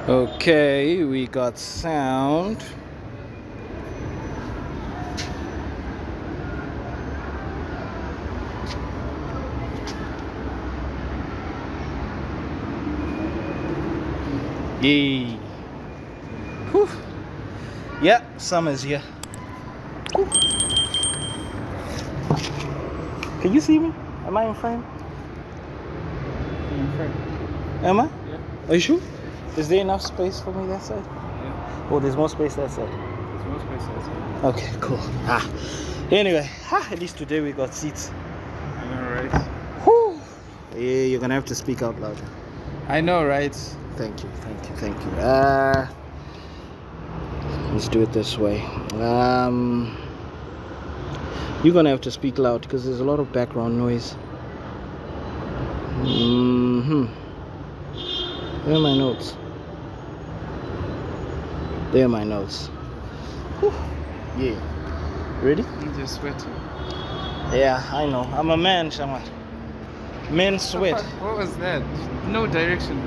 Okay, we got sound. Yay. Whew. Yeah, summer's here. Whew. Can you see me? Am I in frame? You're in frame. Am I? Yeah. Are you sure? Is there enough space for me that side? Yeah. Oh, there's more space that side. There's more space outside. Okay, cool. Anyway, at least today we got seats. I know, right? Whew. Yeah, you're gonna have to speak out loud. I know, right? Thank you. Let's do it this way. You're gonna have to speak loud because there's a lot of background noise. Where are my notes? There are my notes. Whew. Yeah. Ready? I'm just sweating. Yeah, I know. I'm a man, Shaman. Men sweat. What was that? No direction.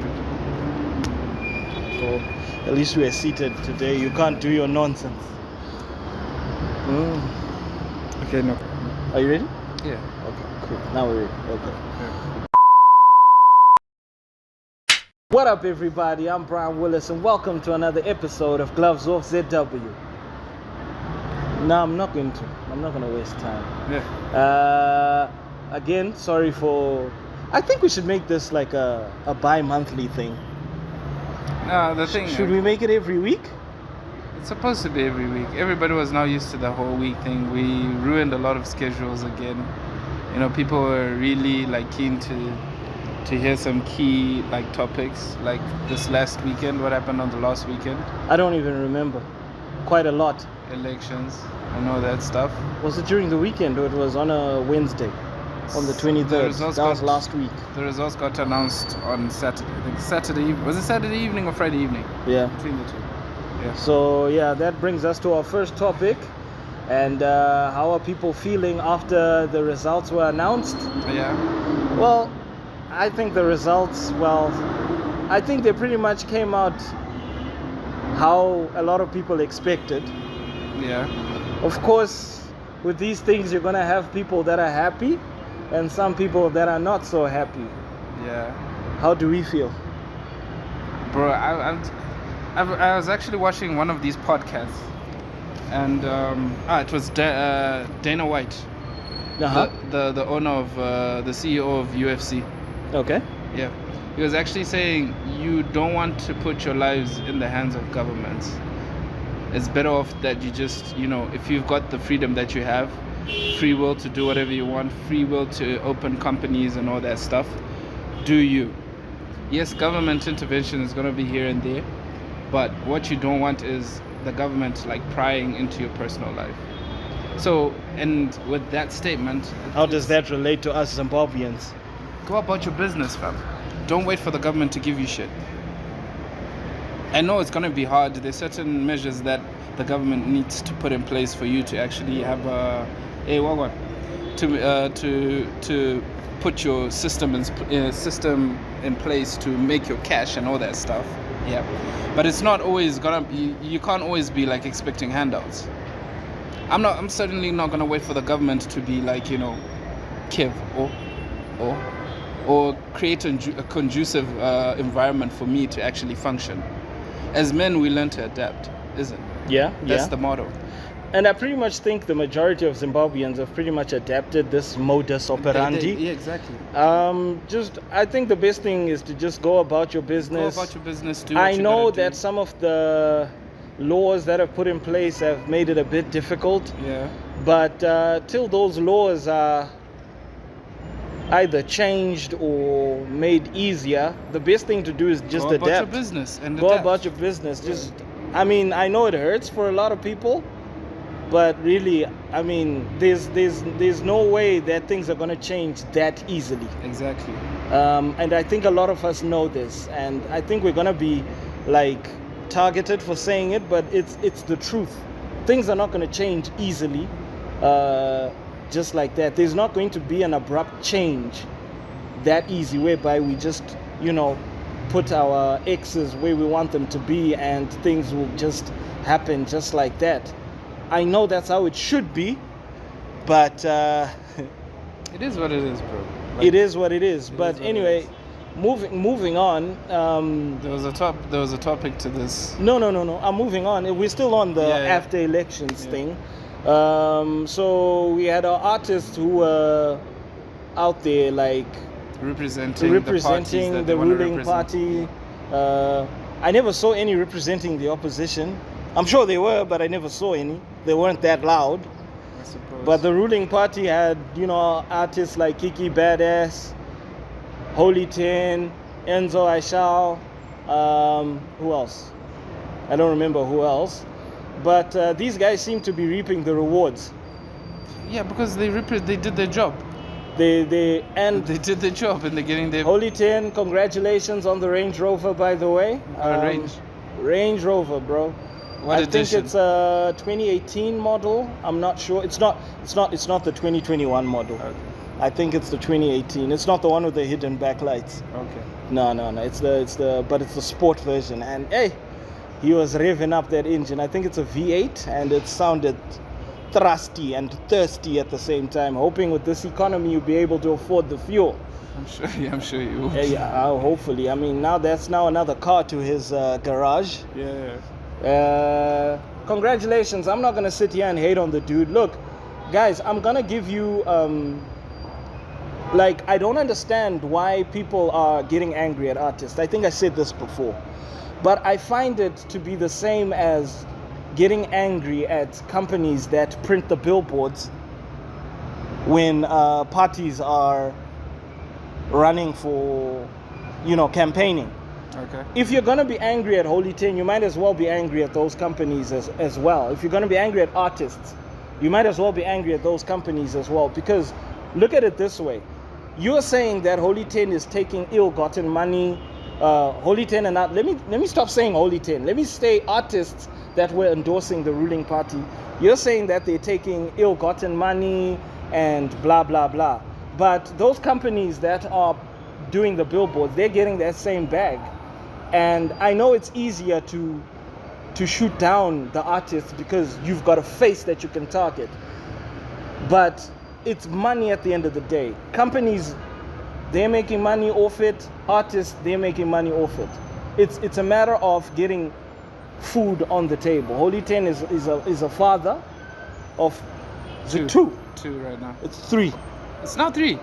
So at least we are seated today. You can't do your nonsense. Okay, no. Are you ready? Yeah. Okay, cool. Now we're ready. Okay. Yeah. What up, everybody? I'm Brian Willis, and welcome to another episode of Gloves Off ZW. No, I'm not going to waste time. Yeah. Again, sorry for. I think we should make this like a bi-monthly thing. No, the thing. Should we make it every week? It's supposed to be every week. Everybody was now used to the whole week thing. We ruined a lot of schedules again. You know, people were really keen to hear some key topics like this last weekend. What happened on the last weekend? I don't even remember. Quite a lot. Elections and all that stuff. Was it during the weekend or it was on a Wednesday? On the 23rd. That was last week. The results got announced on Saturday. I think Saturday. Was it Saturday evening or Friday evening? Yeah. Between the two. Yeah. So yeah, that brings us to our first topic. And how are people feeling after the results were announced? Yeah. Well, I think the results, I think they pretty much came out how a lot of people expected. Yeah. Of course, with these things, you're going to have people that are happy and some people that are not so happy. Yeah. How do we feel? Bro, I was actually watching one of these podcasts, and it was Dana White, the owner of the CEO of UFC. Okay. Yeah. He was actually saying you don't want to put your lives in the hands of governments. It's better off that you just, if you've got the freedom that you have, free will to do whatever you want, free will to open companies and all that stuff, do you. Yes, government intervention is going to be here and there, but what you don't want is the government prying into your personal life. So, and with that statement, how does that relate to us Zimbabweans? Go about your business, fam. Don't wait for the government to give you shit. I know it's going to be hard. There's certain measures that the government needs to put in place for you to actually have to put your system in place to make your cash and all that stuff. Yeah, but it's not always gonna be. You can't always be expecting handouts. I'm certainly not gonna wait for the government to be give or create a conducive environment for me to actually function. As men, we learn to adapt, isn't it? Yeah. That's the motto. And I pretty much think the majority of Zimbabweans have pretty much adapted this modus operandi. Yeah, exactly. I think the best thing is to just go about your business. Go about your business. Do what I you know gotta that do. some of the laws that have put in place have made it a bit difficult. Yeah. But till those laws are either changed or made easier, the best thing to do is just go adapt. About your business and go adapt. about your business. Just, I know it hurts for a lot of people, but really, there's no way that things are going to change that easily. Exactly. And I think a lot of us know this, and I think we're going to be targeted for saying it, but it's the truth. Things are not going to change easily. Just like that. There's not going to be an abrupt change that easy whereby we just, put our exes where we want them to be and things will just happen just like that. I know that's how it should be, but It is what it is, bro. it is what it is. it But is what it anyway, is. moving on. There was a topic to this. No. I'm moving on. We're still on the Yeah, yeah. after elections Yeah. thing. So we had our artists who were out there like Representing representing the, the parties that they ruling wanna represent. party. I never saw any representing the opposition. I'm sure they were, but I never saw any. They weren't that loud. I suppose. But the ruling party had, artists like Kiki Badass, Holy Ten, Enzo Aishao. Who else? I don't remember who else. But these guys seem to be reaping the rewards. Yeah, because they did their job. They and They did their job and they're getting their Holy Ten, congratulations on the Range Rover, by the way. Range Rover, bro. What I edition? think it's a 2018 model. I'm not sure. It's not the 2021 model. Okay. I think it's the 2018. It's not the one with the hidden backlights. Okay. No. It's the sport version. And hey, he was revving up that engine. I think it's a V8, and it sounded thrusty and thirsty at the same time. Hoping with this economy you'll be able to afford the fuel. I'm sure you will. Yeah, hopefully. I mean, that's another car to his garage. Yeah. Congratulations. I'm not gonna sit here and hate on the dude. Look, guys, I'm gonna give you I don't understand why people are getting angry at artists. I think I said this before, but I find it to be the same as getting angry at companies that print the billboards when parties are running for campaigning. Okay. If you're going to be angry at Holy Ten, you might as well be angry at those companies as well. If you're going to be angry at artists, you might as well be angry at those companies as well. Because look at it this way. You're saying that Holy Ten is taking ill-gotten money. Holy Ten and let me stop saying Holy Ten. Let me say artists that were endorsing the ruling party. You're saying that they're taking ill-gotten money and blah, blah, blah. But those companies that are doing the billboards, they're getting that same bag. And I know it's easier to shoot down the artists because you've got a face that you can target. But it's money at the end of the day. Companies, they're making money off it. Artists, they're making money off it. It's a matter of getting food on the table. Holy Ten is a father of two. Two right now. It's three. It's not three.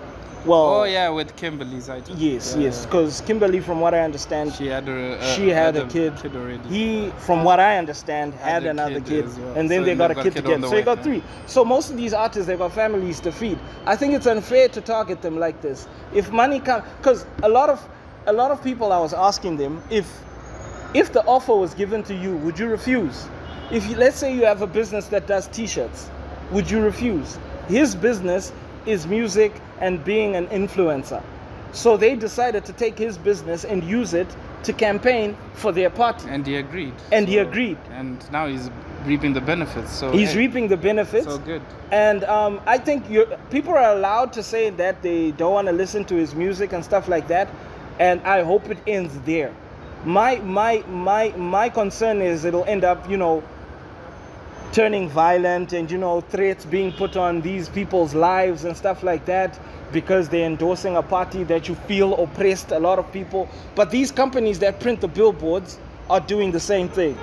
Well, Oh yeah, with Kimberly's item. yes, Yeah. because Kimberly, from what I understand, She had a kid. already. He, from what I understand, had a another kid kid, as well. and then So they got a they've kid on together. the So you way, got yeah. three. So most of these artists, they've got families to feed. I think it's unfair to target them like this. If money comes, because a lot of people, I was asking them if the offer was given to you, would you refuse? Let's say you have a business that does T-shirts, would you refuse? His business is music and being an influencer. So they decided to take his business and use it to campaign for their party. And he agreed. And he agreed. And now he's reaping the benefits. So He's hey, reaping the benefits. So good. And I think people are allowed to say that they don't want to listen to his music and stuff like that. And I hope it ends there. My concern is it'll end up, turning violent and threats being put on these people's lives and stuff like that because they're endorsing a party that you feel oppressed a lot of people. But these companies that print the billboards are doing the same thing.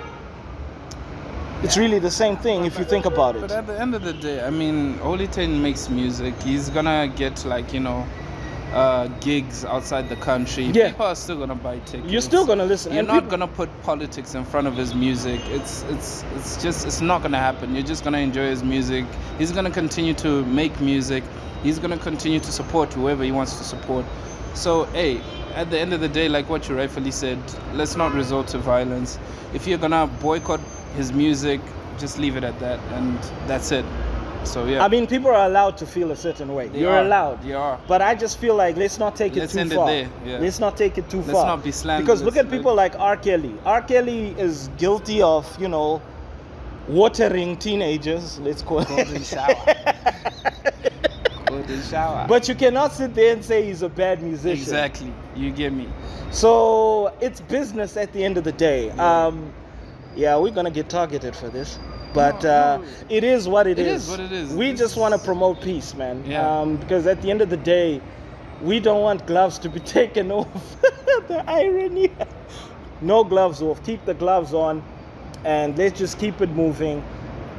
It's really the same thing if you think about But it. at the end of the day, I mean, Holy Ten makes music. He's gonna get gigs outside the country. Yeah. People are still gonna buy tickets. You're still gonna listen. You're and not people- gonna put politics in front of his music. It's not gonna happen. You're just gonna enjoy his music. He's gonna continue to make music. He's gonna continue to support whoever he wants to support. So hey, at the end of the day, like what you rightfully said, let's not resort to violence. If you're gonna boycott his music, just leave it at that, and that's it. So yeah. I mean, people are allowed to feel a certain way. You're allowed. You are. But I just feel like let's not take Let's it too end it far. there, yeah. Let's not take it too Let's far. not be slanderous, Because look at like- people like R. Kelly. R. Kelly is guilty of, watering teenagers. Let's call it. Golden shower. Golden shower. But you cannot sit there and say he's a bad musician. Exactly. You get me? So it's business at the end of the day. Yeah, we're gonna get targeted for this, but No. it is what it is. It is what it is. We This just want to is- promote peace, man. Yeah. Because at the end of the day, we don't want gloves to be taken off. The irony. No gloves off. Keep the gloves on, and let's just keep it moving.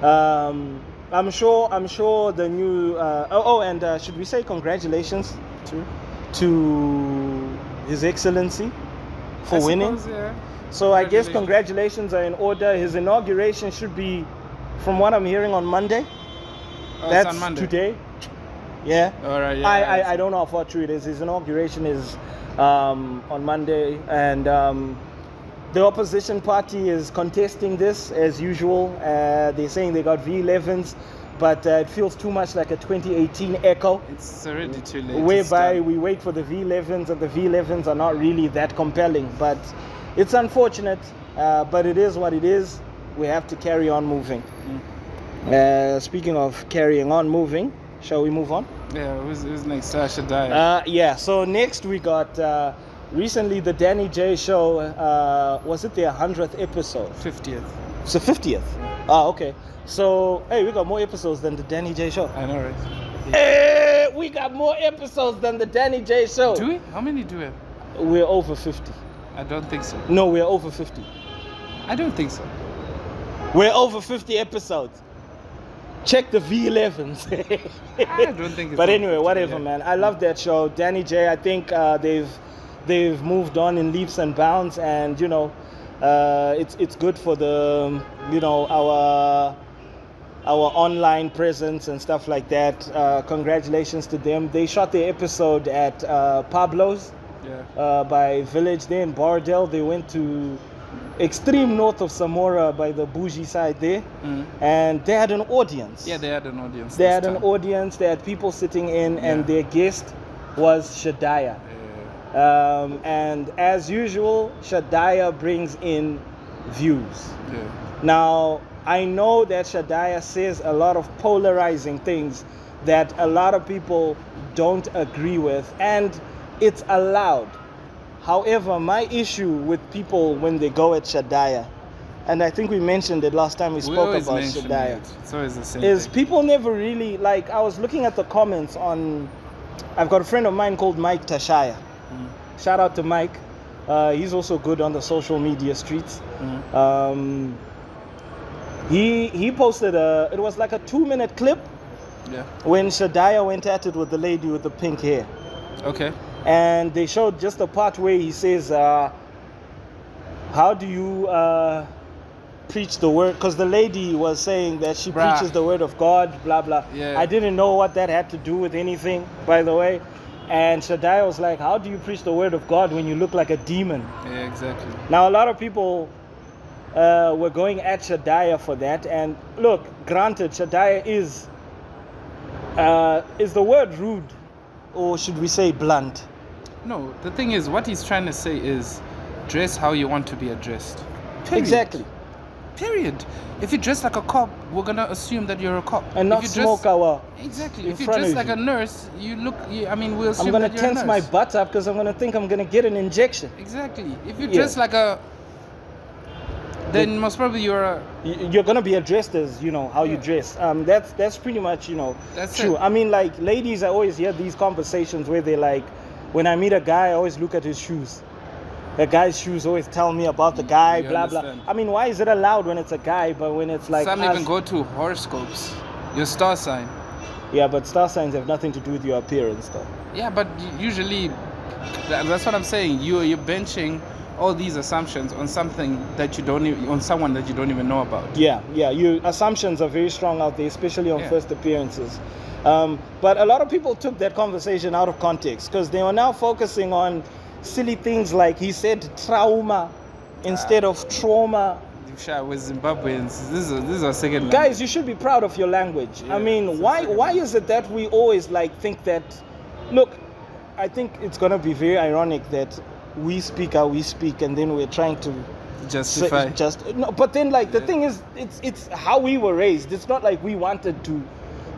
I'm sure the new. And should we say congratulations to His Excellency for I winning? suppose, yeah. So I guess congratulations are in order. His inauguration should be, from what I'm hearing, on Monday. Oh, That's it's on Monday. today. Yeah. All right. Yeah. I don't know how far true it is. His inauguration is on Monday, and the opposition party is contesting this as usual. They're saying they got V11s, but it feels too much like a 2018 echo, It's already too late. whereby we wait for the V11s, and the V11s are not really that compelling. But it's unfortunate, but it is what it is. We have to carry on moving. Speaking of carrying on moving, shall we move on? Yeah, it was next to Shadaya. Yeah, so next we got recently the Danny J show. Was it their 100th episode? 50th. So 50th. Ah, okay. So, hey, we got more episodes than the Danny J show. I know, right? Hey, we got more episodes than the Danny J show. Do we? How many do we have? We're over 50. I don't think so. No, we're over 50. I don't think so. We're over 50 episodes. Check the V11s. I don't think it's But over anyway, 50, whatever, yeah. man. I love that show. Danny J, I think they've moved on in leaps and bounds, and you know, it's good for the our online presence and stuff like that. Congratulations to them. They shot their episode at Pabloz Yeah. by Village there in Bardell. They went to extreme north of Samora by the bougie side there, and they had an audience. Yeah, they had an audience. They this had an time. audience. They had people sitting in, and Yeah. their guest was Shadaya. And as usual, Shadaya brings in views. Yeah. Now, I know that Shadaya says a lot of polarizing things that a lot of people don't agree with, and it's allowed. However, my issue with people when they go at Shadaya, and I think we mentioned it last time we spoke always about mention Shadaya, it. It's always the same is thing. people never really, like, I was looking at the comments on, I've got a friend of mine called Mike Tashaya. Shout out to Mike. He's also good on the social media streets. He posted it was like a 2-minute clip Yeah. when Shadaya went at it with the lady with the pink hair. Okay. And they showed just the part where he says, how do you preach the word? Because the lady was saying that she Bruh. preaches the word of God, blah, blah. Yeah. I didn't know what that had to do with anything, by the way. And Shadaya was like, how do you preach the word of God when you look like a demon? Yeah, exactly. Now, a lot of people were going at Shadaya for that. And look, granted, Shadaya is the word rude, or should we say blunt? No, the thing is, what he's trying to say is, dress how you want to be addressed. Period. Exactly. Period. If you dress like a cop, we're gonna assume that you're a cop. And not if you dress, smoke our... Exactly. in If you front dress of like you. a nurse, we'll assume I'm going to that you're a tense my nurse. butt up because I'm going to think I'm going to get an injection. Exactly. If you Yeah. dress like a, then most probably you're a. You're going to be addressed as, how you Yeah. dress. That's pretty much, That's true. it. I mean, like, ladies, I always hear these conversations where they're like, when I meet a guy, I always look at his shoes. The guy's shoes always tell me about the guy, You blah, understand. blah. I mean, why is it allowed when it's a guy, but when it's like Some us- even go to horoscopes. Your star sign. Yeah, but star signs have nothing to do with your appearance, though. Yeah, but usually, that's what I'm saying. You're benching all these assumptions on something that you don't even, on someone that you don't even know about. Yeah, your assumptions are very strong out there, especially on Yeah. first appearances. But a lot of people took that conversation out of context because they are now focusing on silly things like he said trauma instead of trauma. With Zimbabweans, this is our second language. Guys, you should be proud of your language. Yeah, I mean, it's why is it that we always think that? Look, I think it's gonna be very ironic that we speak how we speak, and then we're trying to Justify. no. But then, the thing is, it's how we were raised. It's not like we wanted to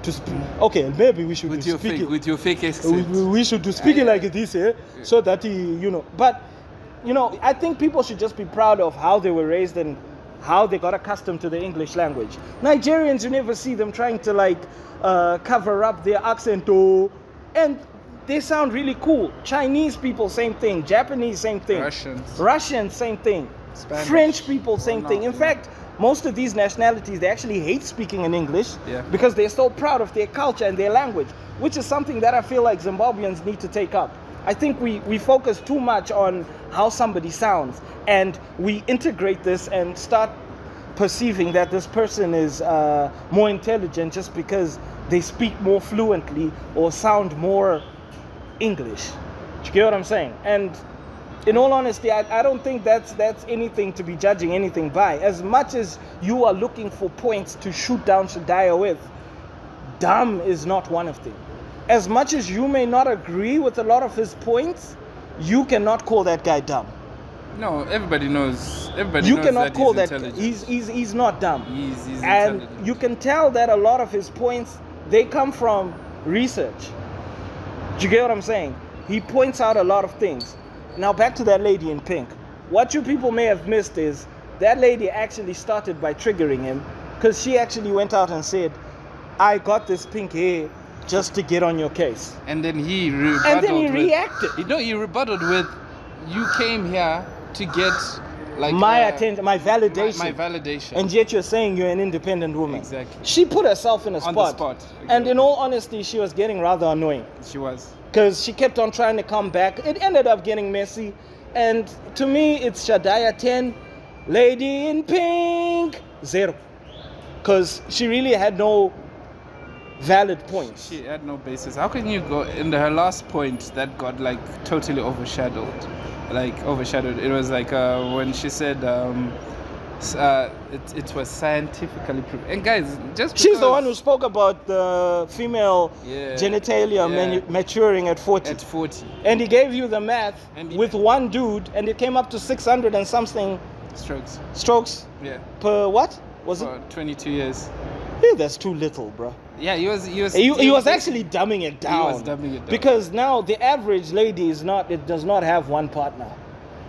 to speak. Okay, maybe we should with do your speaking. fake, with your fake we, accent. we should do speaking like this, so that But I think people should just be proud of how they were raised and how they got accustomed to the English language. Nigerians, you never see them trying to cover up their accent, and they sound really cool. Chinese people, same thing. Japanese, same thing. Russians, same thing. Spanish. French people, same thing. In fact, most of these nationalities, they actually hate speaking in English because they're so proud of their culture and their language, which is something that I feel like Zimbabweans need to take up. I think we focus too much on how somebody sounds, and we integrate this and start perceiving that this person is more intelligent just because they speak more fluently or sound more English. Do you get what I'm saying? And in all honesty, I don't think that's anything to be judging anything by. As much as you are looking for points to shoot down Shadaya with, dumb is not one of them. As much as you may not agree with a lot of his points, you cannot call that guy dumb. No, everybody knows. Everybody You knows cannot that call he's that. intelligent. He's not dumb. He's And intelligent. you can tell that a lot of his points, they come from research. Do you get what I'm saying? He points out a lot of things. Now back to that lady in pink. What you people may have missed is that lady actually started by triggering him, because she actually went out and said, I got this pink hair just to get on your case. And then he rebutted. And then he reacted. He rebutted with, you came here to get my attention, my validation. My validation. And yet you're saying you're an independent woman. Exactly. She put herself in a On spot. the spot. And Exactly. in all honesty, she was getting rather annoying. She was. Because she kept on trying to come back. It ended up getting messy. And to me, it's Shadaya 10, lady in pink 0. Because she really had no valid points. She had no basis. How can you go in her last point that got totally overshadowed? It was when she said it was scientifically proven. And guys, just because She's the one who spoke about the female genitalia maturing at 40. at 40 And he gave you the math And with one dude, and it came up to 600 and something strokes yeah per what? Was for 22 years. Yeah, that's too little, bro. Yeah, he was He was actually dumbing it down. He was dumbing it down. Because now the average lady does not have one partner.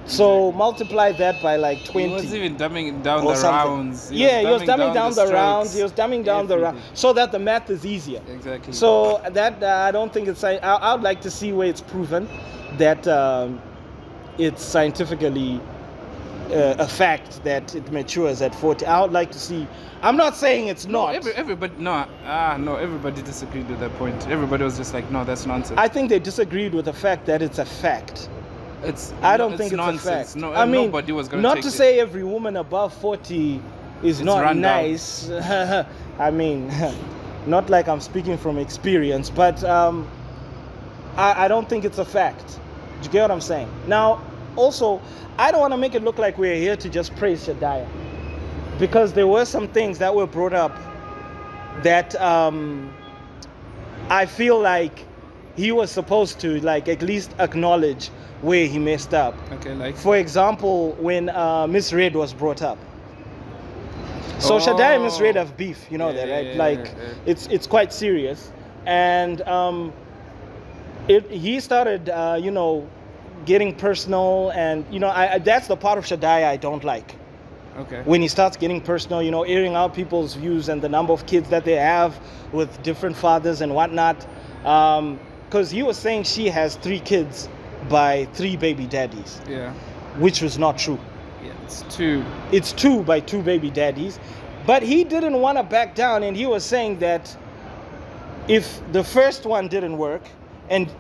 So multiply that by 20. He wasn't even dumbing down or the something. rounds. He was dumbing down the rounds. strokes, He was dumbing down the rounds everything. so that the math is easier. Exactly. So that I don't think it's. I would like to see where it's proven that it's scientifically a fact that it matures at 40. I would like to see. I'm not saying it's not. Everybody disagreed with that point. Everybody was just like, no, that's nonsense. I think they disagreed with the fact that it's a fact. I don't think it's nonsense. a fact. No, I mean, nobody was going to not take to it. say every woman above 40 is not run down. nice. I mean, not like I'm speaking from experience, but I don't think it's a fact. Do you get what I'm saying? Now, also, I don't want to make it look like we're here to just praise Shadaya, because there were some things that were brought up that I feel like he was supposed to at least acknowledge where he messed up. Okay, For example, when Miss Red was brought up. So Shadaya and Miss Red have beef, you know that, right? It's quite serious. And he started, getting personal, and that's the part of Shadaya I don't like. Okay. When he starts getting personal, airing out people's views and the number of kids that they have with different fathers and whatnot. Because he was saying she has 3 kids by 3 baby daddies. Yeah. Which was not true. Yeah, it's 2. It's 2 by 2 baby daddies. But he didn't want to back down, and he was saying that if the first one didn't work and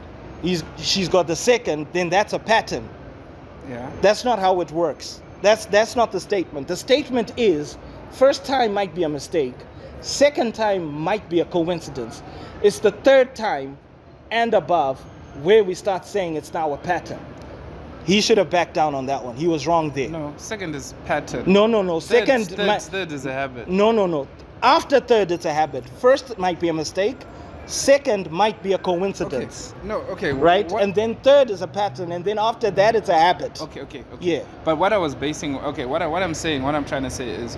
she's got the second, then that's a pattern. Yeah. That's not how it works. That's not the statement. The statement is, first time might be a mistake, second time might be a coincidence. It's the third time and above where we start saying it's now a pattern. He should have backed down on that one. He was wrong there. No, second is pattern. No. Third is a habit. No. After third, it's a habit. First, it might be a mistake. Second might be a coincidence. Okay. Right? What? And then third is a pattern. And then after that, it's a habit. Okay. Yeah. But what I was basing, what I'm saying, what I'm trying to say is,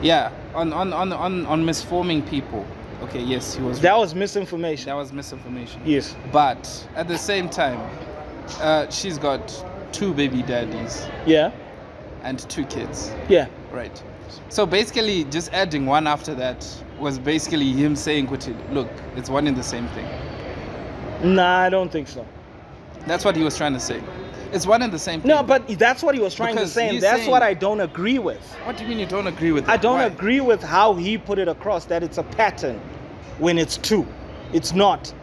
yeah, on misforming people, Okay, yes, he was. That was misinformation. That was misinformation. Yes. But at the same time, she's got 2 baby daddies Yeah. and 2 kids. Yeah. Right. So basically, just adding one after that was basically him saying, look, it's one and the same thing. Nah, I don't think so. That's what he was trying to say. It's one and the same thing. No, but that's what he was trying Because to say, and he's that's saying- what I don't agree with. What do you mean you don't agree with it? I don't Why? agree with how he put it across, that it's a pattern when it's 2. It's not.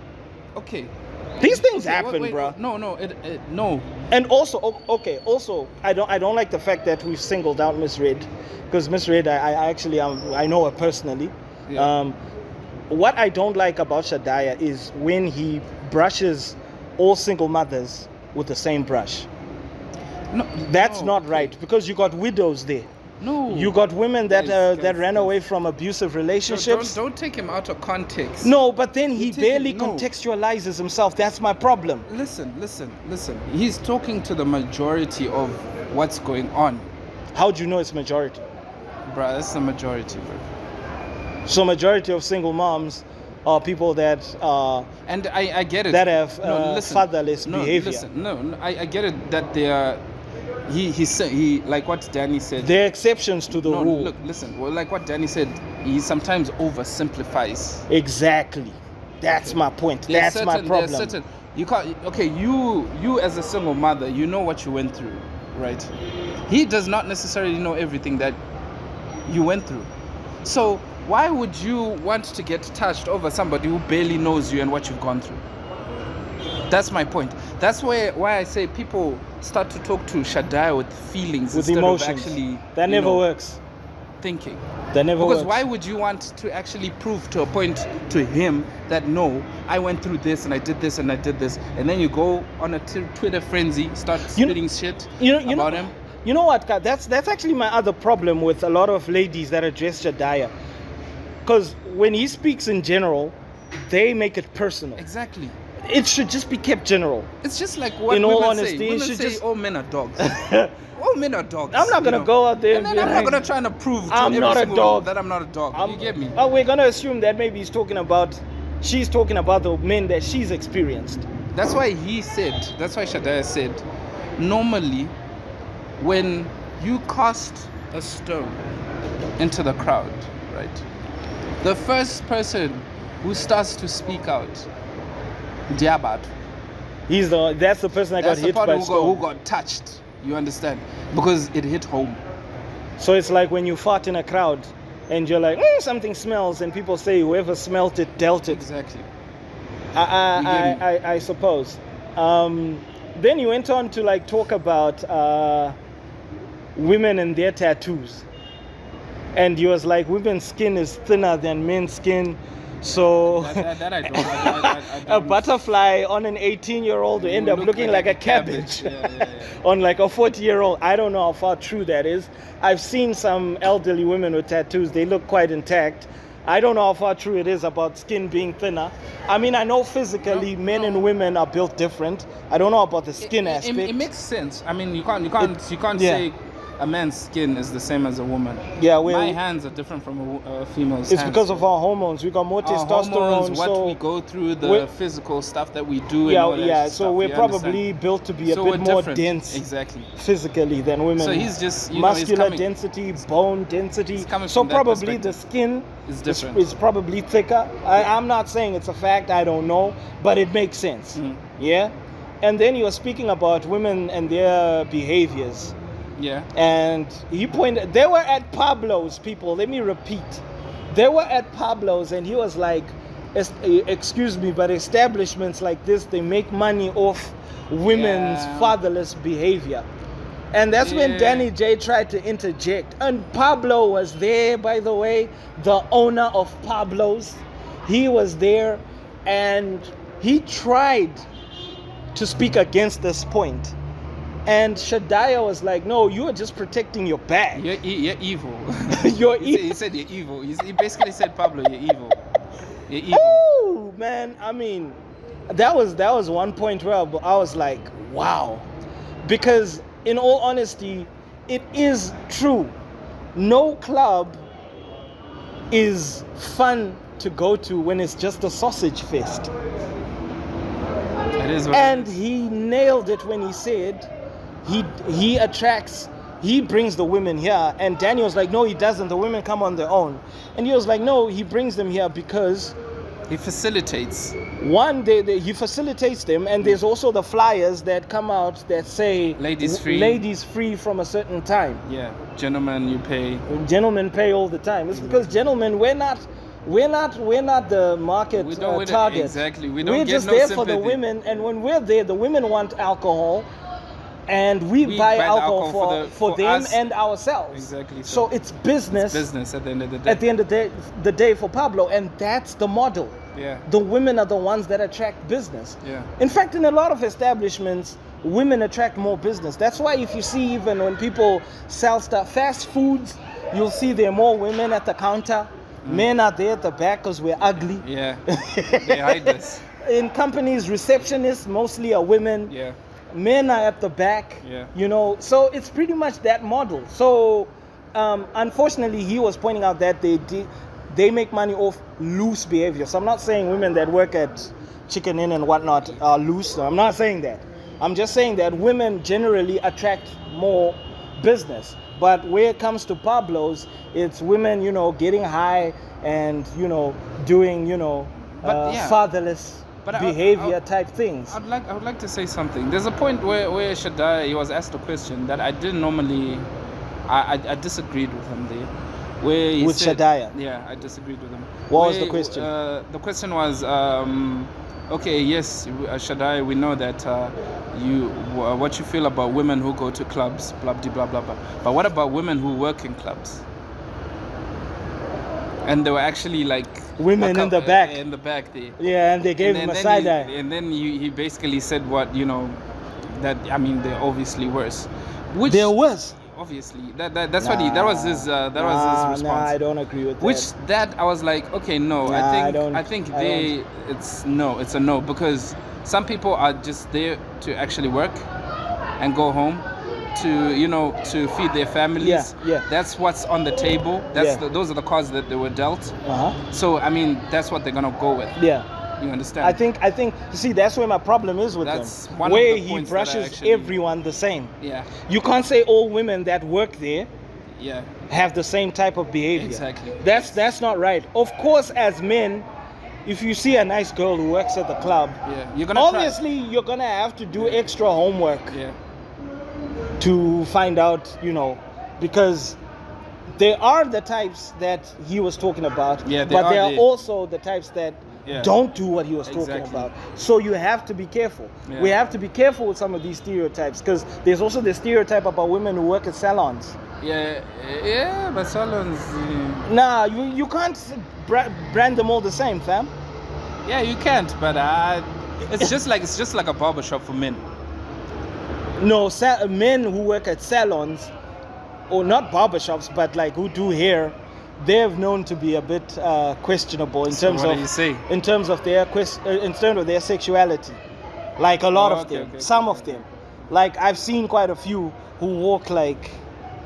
Okay. These things Okay, happen, wait, bro. No, no. And also, okay, also, I don't like the fact that we've singled out Miss Red, because Miss Red, I actually I know her personally. Yeah. What I don't like about Shadaya is when he brushes all single mothers with the same brush. No, That's no, not okay. right, because you got widows there. No. You got women that Guys, that ran guys. away from abusive No, relationships. don't take him out of context. No, but then he You take barely it- no. contextualizes himself. That's my problem. Listen. He's talking to the majority of what's going on. How do you know it's majority? Bruh, that's the majority, bro. So majority of single moms are people that And I get it. that have listen. fatherless No, behavior. listen. No, I get it that they are. He said, like what Danny said. They're exceptions to the No, rule. look, listen. Well, like what Danny said, he sometimes oversimplifies. Exactly. That's my point. There's That's my certain- there's problem. certain- you can't. Okay, you as a single mother, you know what you went through, right? He does not necessarily know everything that you went through. So why would you want to get touched over somebody who barely knows you and what you've gone through? That's my point. That's why I say people start to talk to Shadaya with feelings With instead emotions. of actually That you never know, works. thinking. That never Because works. why would you want to actually prove to a point to him that no, I went through this and I did this and I did this, and then you go on a Twitter frenzy, start You know- spitting shit you about know, him? You know what, Ka? That's actually my other problem with a lot of ladies that address Shadaya. Because when he speaks in general, they make it personal. Exactly. It should just be kept general. It's just like what In all women honesty, say. it Women should say just- all men are dogs. All men are dogs. I'm not you gonna know. go out there And and then be I'm not like, gonna try to prove to I'm every not a single dog. one that I'm not a dog. You get me? Oh, we're gonna assume that maybe she's talking about the men that she's experienced. That's why Shadaya said, normally when you cast a stone into the crowd, right? The first person who starts to speak out, Diabat. That's the person that got That's the hit part by who stone. got touched. You understand? Because it hit home. So it's like when you fart in a crowd and you're like, something smells, and people say whoever smelt it dealt it. Exactly. I suppose. Then you went on to like talk about women and their tattoos, and you was like, women's skin is thinner than men's skin, so That I don't. I a don't. butterfly on an 18-year-old will end up Look looking like a cabbage, Yeah. on like a 40-year-old. I don't know how far true that is. I've seen some elderly women with tattoos. They look quite intact. I don't know how far true it is about skin being thinner. I mean, I know physically men and women are built different. I don't know about the skin aspect. It makes sense. I mean, you can't yeah. say a man's skin is the same as a woman. Yeah, my hands are different from a female's. It's hands. because of our hormones. We got more Our testosterone. hormones, what so we go through, the we're- physical stuff that we do. And all that yeah. stuff, So we're you probably understand? built to be a So bit we're more different. dense Exactly. physically than women. So he's just, you know, he's muscular coming- density, bone density. he's coming So from that probably the perspective. skin It's different. is probably thicker. I'm not saying it's a fact. I don't know, but it makes sense. Mhm. Yeah. And then you were speaking about women and their behaviors. Yeah. And he pointed, they were at Pabloz, people. Let me repeat. They were at Pabloz, and he was like, excuse me, but establishments like this, they make money off women's Yeah. fatherless behavior. And that's when Yeah. Danny J tried to interject. And Pablo was there, by the way, the owner of Pabloz. He was there, and he tried to speak against this point. And Shadaya was like, no, you are just protecting your bag. You're evil. You're He said you're evil. He basically said, Pablo, you're evil. You're evil. Oh man, I mean, that was one point where I was like, wow, because in all honesty, it is true. No club is fun to go to when it's just a sausage fest. It is what And it is. he nailed it when he said he brings the women here. And Danny was like, no, he doesn't. The women come on their own. And he was like, no, he brings them here because He facilitates. one, he facilitates them, and there's also the flyers that come out that say Ladies free. ladies free from a certain time. Yeah, gentlemen, you pay. Gentlemen pay all the time. It's because gentlemen, we're not the market We don't target. exactly. We don't We're get just no there sympathy. for the women, and when we're there, the women want alcohol, and we We buy buy the alcohol alcohol for for them us. and ourselves. Exactly. So it's business. Business at the end of the day. At the end of the day for Pablo, and that's the model. Yeah. The women are the ones that attract business. Yeah. In fact, in a lot of establishments, women attract more business. That's why if you see even when people sell stuff, fast foods, you'll see there are more women at the counter. Men are there at the back because we're ugly. Yeah. They hide this. In companies, receptionists mostly are women. Yeah. Men are at the back. Yeah. You know, so it's pretty much that model. So unfortunately, he was pointing out that they make money off loose behavior. So I'm not saying women that work at Chicken Inn and whatnot are loose. I'm not saying that. I'm just saying that women generally attract more business. But where it comes to Pabloz, it's women, you know, getting high and, you know, doing, you know, But, yeah. fatherless But behavior type things. I would like to say something. There's a point where Shadaya, he was asked a question that I didn't normally, I disagreed with him there. Where he With said, Shadaya? Yeah, I disagreed with him. What was the question? The question was, okay, yes, Shadaya, we know that what you feel about women who go to clubs, blah, blah, blah, blah, blah. But what about women who work in clubs? And they were actually like... Women in the back. In the back there. Yeah, and they gave him a side eye. And then he basically said what, you know, that, I mean, they're obviously worse. Which, There was. obviously, that was his response. Nah, I don't agree with that. Which that I was like, okay, no, Nah, I think it's a no, because some people are just there to actually work and go home to, you know, to feed their families. Yeah. That's what's on the table. That's Yeah. those are the cards that they were dealt. Uh-huh. So I mean, that's what they're gonna go with. Yeah. You understand? I think you see that's where my problem is with That's him. one of Where the he points that I brushes actually- everyone the same. Yeah. You can't say all women that work there Yeah. have the same type of behavior. Exactly. That's not right. Of course, as men, if you see a nice girl who works at the club, Yeah. You're gonna obviously you're gonna have to do extra homework Try. Yeah. to find out, you know, because there are the types that he was talking about, Yeah, but there are there. also the types that Yeah. don't do what he was talking Exactly. about. So you have to be careful. Yeah. We have to be careful with some of these stereotypes because there's also the stereotype about women who work at salons. Yeah, but salons. Nah, you can't brand them all the same, fam. Yeah, you can't. But it's just like a barber shop for men. No, men who work at salons, or not barbershops, but like who do hair, they're known to be a bit questionable in So terms what of do you say? in terms of their sexuality. Like a lot Oh, of okay, them, okay, some okay, of them. Like I've seen quite a few who walk like,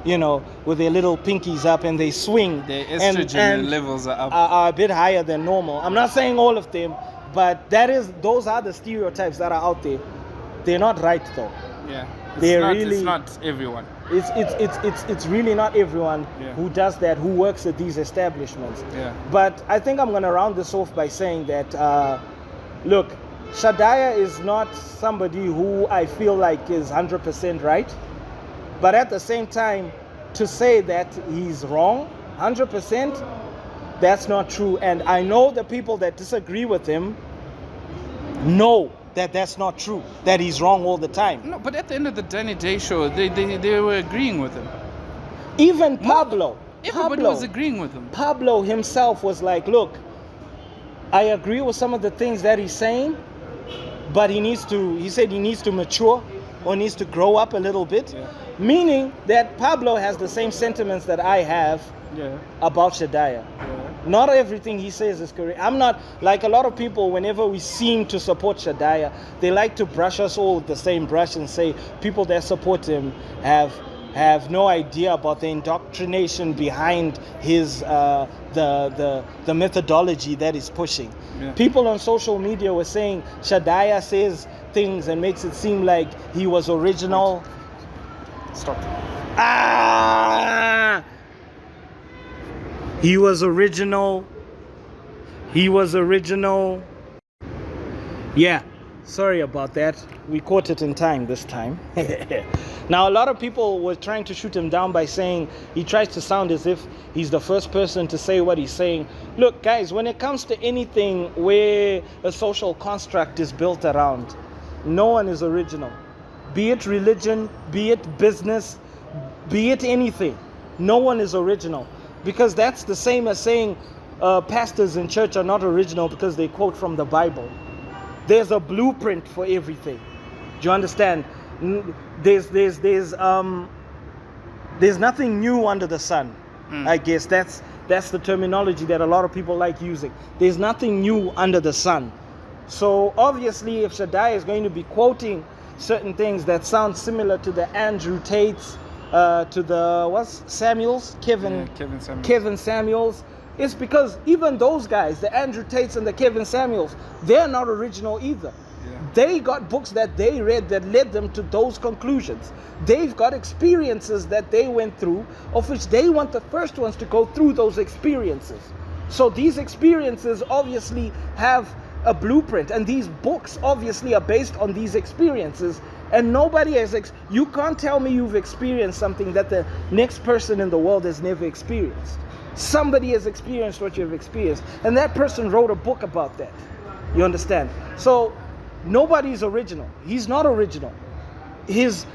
you know, with their little pinkies up and they swing. Their estrogen levels are up. Are a bit higher than normal. I'm not saying all of them, but those are the stereotypes that are out there. They're not right though. Yeah. It's not everyone. It's really not everyone Yeah. who does that, who works at these establishments. Yeah. But I think I'm gonna round this off by saying that look, Shadaya is not somebody who I feel like is 100% right. But at the same time, to say that he's wrong 100%, that's not true. And I know the people that disagree with him know that that's not true, that he's wrong all the time. No, but at the end of the Denny Day show, they were agreeing with him. Even Pablo. Everybody was agreeing with him. Pablo himself was like, look, I agree with some of the things that he's saying, but he said he needs to mature or needs to grow up a little bit. Yeah. Meaning that Pablo has the same sentiments that I have Yeah. about Shadaya. Not everything he says is correct. I'm not, like a lot of people, whenever we seem to support Shadaya, they like to brush us all with the same brush and say people that support him have have no idea about the indoctrination behind his the methodology that he's pushing. Yeah. People on social media were saying Shadaya says things and makes it seem like he was original. Stop. He was original. Yeah, sorry about that. We caught it in time this time. Now, a lot of people were trying to shoot him down by saying he tries to sound as if he's the first person to say what he's saying. Look, guys, when it comes to anything where a social construct is built around, no one is original. Be it religion, be it business, be it anything. No one is original. Because that's the same as saying pastors in church are not original because they quote from the Bible. There's a blueprint for everything. Do you understand? There's nothing new under the sun. I guess that's the terminology that a lot of people like using. There's nothing new under the sun. So obviously, if Shadaya is going to be quoting certain things that sound similar to the Andrew Tates, to the Kevin Samuels, it's because even those guys, the Andrew Tates and the Kevin Samuels, they're not original either. Yeah. They got books that they read that led them to those conclusions. They've got experiences that they went through, of which they want the first ones to go through those experiences. So these experiences obviously have a blueprint, and these books obviously are based on these experiences. And nobody has you can't tell me you've experienced something that the next person in the world has never experienced. Somebody has experienced what you've experienced, and that person wrote a book about that. You understand? So nobody's original. He's not original. His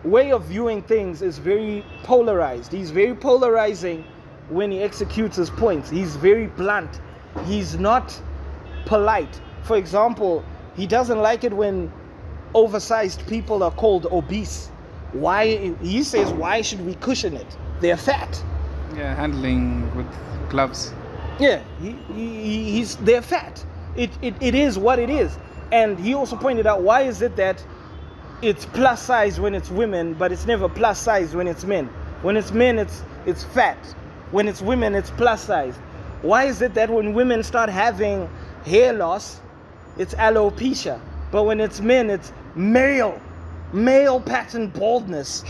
way of viewing things is very polarized. He's very polarizing when he executes his points. He's very blunt. He's not polite. For example, he doesn't like it when oversized people are called obese. Why? He says, why should we cushion it? They're fat. Yeah, handling with gloves. Yeah, they're fat. It is what it is. And he also pointed out, why is it that it's plus size when it's women, but it's never plus size when it's men? When it's men, it's fat. When it's women, it's plus size. Why is it that when women start having hair loss, it's alopecia, but when it's men, it's male pattern baldness?